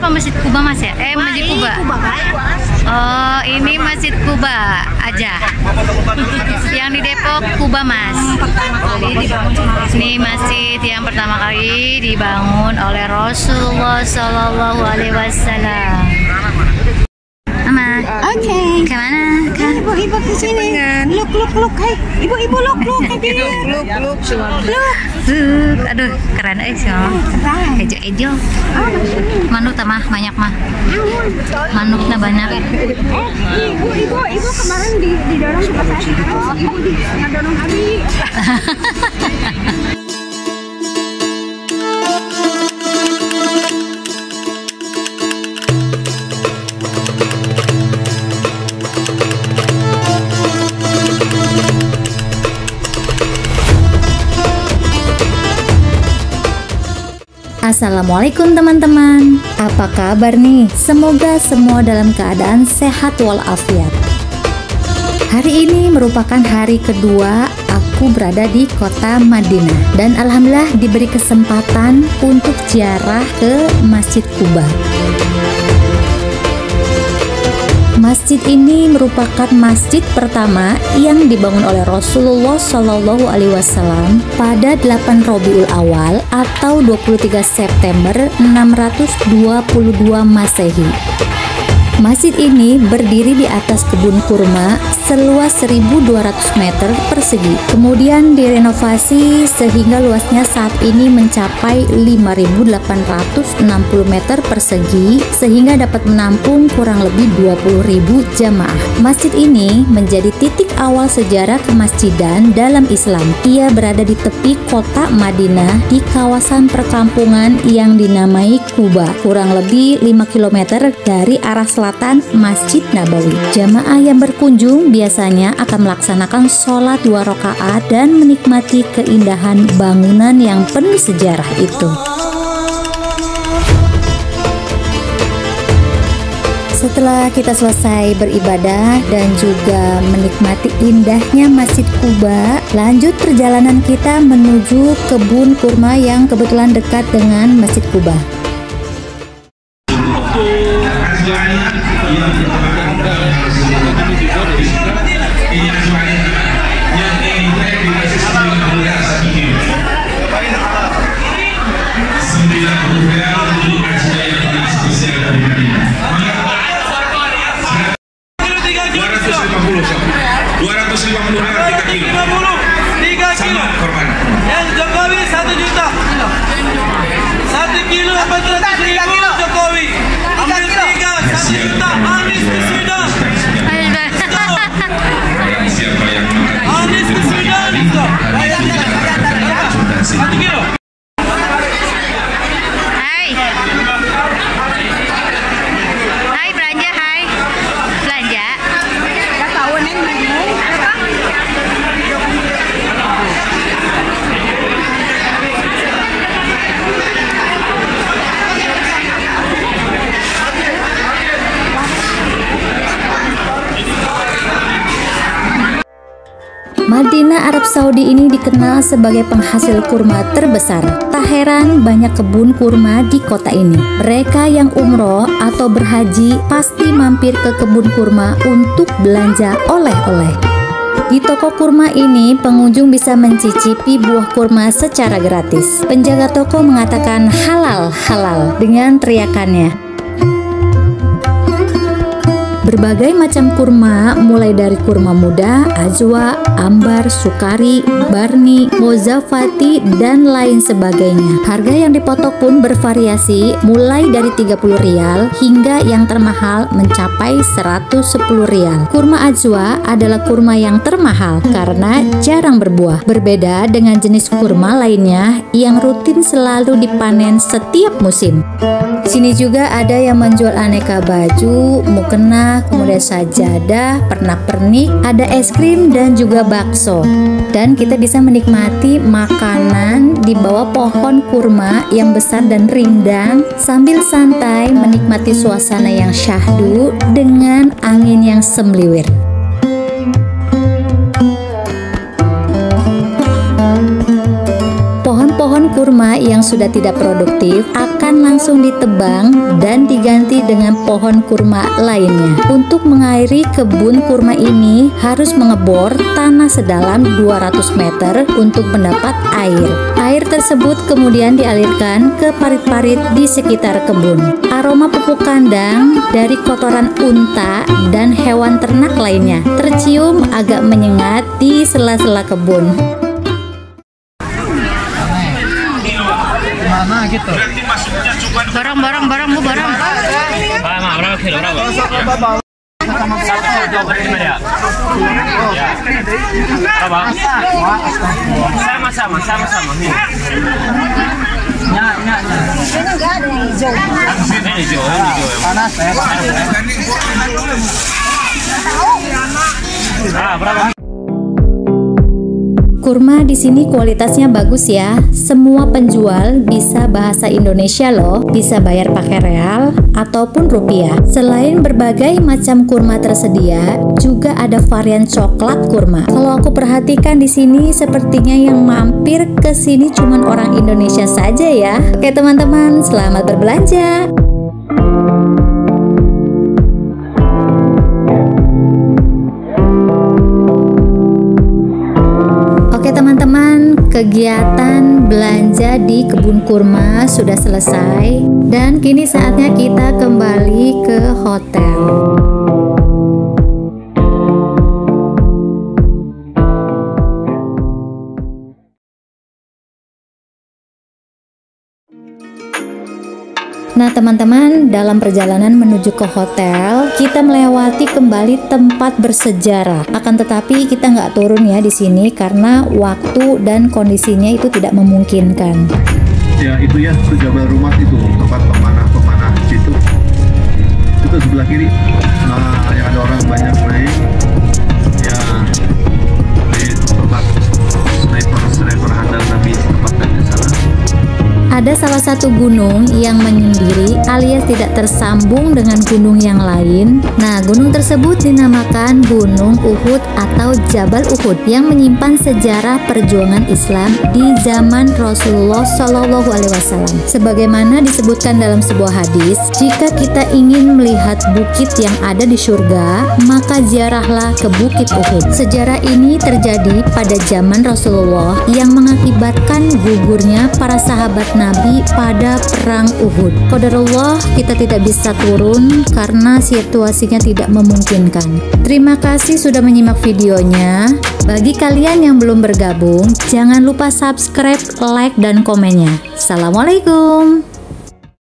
apa Masjid Kuba Mas ya? Masjid Kuba. Oh, ini Masjid Kuba aja. Yang di Depok Kuba Mas. Ini masjid yang pertama kali dibangun oleh Rasulullah Shallallahu Alaihi Wasallam. Mama, Oke. kemana? Ibu-ibu ke sini. Look. Hai, ibu-ibu look. Look. Aduh, keren sih. Ejo. Manuk tamah banyak mah. Manuknya banyak. Ibu kemarin didorong ke pasar. Ibu ngedorong Abi. Assalamualaikum teman-teman, apa kabar nih? Semoga semua dalam keadaan sehat walafiat. Hari ini merupakan hari kedua aku berada di kota Madinah dan alhamdulillah diberi kesempatan untuk ziarah ke Masjid Kuba. Masjid ini merupakan masjid pertama yang dibangun oleh Rasulullah Shallallahu Alaihi Wasallam pada 8 Rabiul Awal atau 23 September 622 Masehi. Masjid ini berdiri di atas kebun kurma seluas 1.200 meter persegi. Kemudian direnovasi sehingga luasnya saat ini mencapai 5.860 meter persegi sehingga dapat menampung kurang lebih 20.000 jamaah. Masjid ini menjadi titik awal sejarah kemasjidan dalam Islam. Ia berada di tepi kota Madinah di kawasan perkampungan yang dinamai Kuba, kurang lebih 5 km dari arah selatan Masjid Nabawi. Jamaah yang berkunjung biasanya akan melaksanakan sholat 2 rakaat dan menikmati keindahan bangunan yang penuh sejarah itu. Setelah kita selesai beribadah dan juga menikmati indahnya Masjid Kuba, lanjut perjalanan kita menuju kebun kurma yang kebetulan dekat dengan Masjid Kuba. Yang Jokowi 1 juta. 1 kilo 400.000 Jokowi. Ambil 3 1 juta. Anies Baswedan. Anies Baswedan. Bayar 1 kilo. Hai belanja, hai. Belanja. Gak tahu Neng bingung. Madinah Arab Saudi ini dikenal sebagai penghasil kurma terbesar. Tak heran banyak kebun kurma di kota ini. Mereka yang umroh atau berhaji pasti mampir ke kebun kurma untuk belanja oleh-oleh. Di toko kurma ini, pengunjung bisa mencicipi buah kurma secara gratis. Penjaga toko mengatakan halal dengan teriakannya. Berbagai macam kurma, mulai dari kurma muda, ajwa, ambar, sukari, barni, mozafati, dan lain sebagainya. Harga yang dipotok pun bervariasi, mulai dari 30 rial hingga yang termahal mencapai 110 rial. Kurma ajwa adalah kurma yang termahal karena jarang berbuah. Berbeda dengan jenis kurma lainnya yang rutin selalu dipanen setiap musim. Sini juga ada yang menjual aneka baju, mukena, kemudian sajadah, pernak-pernik, ada es krim dan juga bakso. Dan kita bisa menikmati makanan di bawah pohon kurma yang besar dan rindang sambil santai menikmati suasana yang syahdu dengan angin yang semliwir. Pohon pohon kurma yang sudah tidak produktif akan langsung ditebang dan diganti dengan pohon kurma lainnya. Untuk mengairi kebun kurma ini harus mengebor tanah sedalam 200 meter untuk mendapat air. Air tersebut kemudian dialirkan ke parit-parit di sekitar kebun. Aroma pupuk kandang dari kotoran unta dan hewan ternak lainnya tercium agak menyengat di sela-sela kebun. Mana gitu? Barang Bu, barang. Berapa kilo? Berapa? Ya. Berapa? Sama-sama. Nih. Ini enggak ada yang hijau. Ini hijau. Panas ya. Berapa? Kurma di sini kualitasnya bagus ya. Semua penjual bisa bahasa Indonesia loh, bisa bayar pakai real ataupun rupiah. Selain berbagai macam kurma tersedia, juga ada varian coklat kurma. Kalau aku perhatikan di sini sepertinya yang mampir ke sini cuman orang Indonesia saja ya. Oke teman-teman, selamat berbelanja. Oke teman-teman, kegiatan belanja di kebun kurma sudah selesai dan kini saatnya kita kembali ke hotel. Nah teman-teman, dalam perjalanan menuju ke hotel, kita melewati kembali tempat bersejarah. Akan tetapi kita nggak turun ya di sini karena waktu dan kondisinya itu tidak memungkinkan. Ya itu ya, itu Jabal Rumah itu tempat pemanah situ. Itu sebelah kiri. Nah, yang ada orang banyak naik. Ya, di tempat sniper handal Nabi tempatkan di sana. Ada salah satu gunung yang menyendiri alias tidak tersambung dengan gunung yang lain. Nah, gunung tersebut dinamakan Gunung Uhud atau Jabal Uhud yang menyimpan sejarah perjuangan Islam di zaman Rasulullah Shallallahu Alaihi Wasallam. Sebagaimana disebutkan dalam sebuah hadis, jika kita ingin melihat bukit yang ada di surga, maka ziarahlah ke Bukit Uhud. Sejarah ini terjadi pada zaman Rasulullah yang mengakibatkan gugurnya para sahabat Nabi pada perang Uhud. Qadarullah, kita tidak bisa turun karena situasinya tidak memungkinkan. Terima kasih sudah menyimak videonya. Bagi kalian yang belum bergabung, jangan lupa subscribe, like, dan komennya. Assalamualaikum.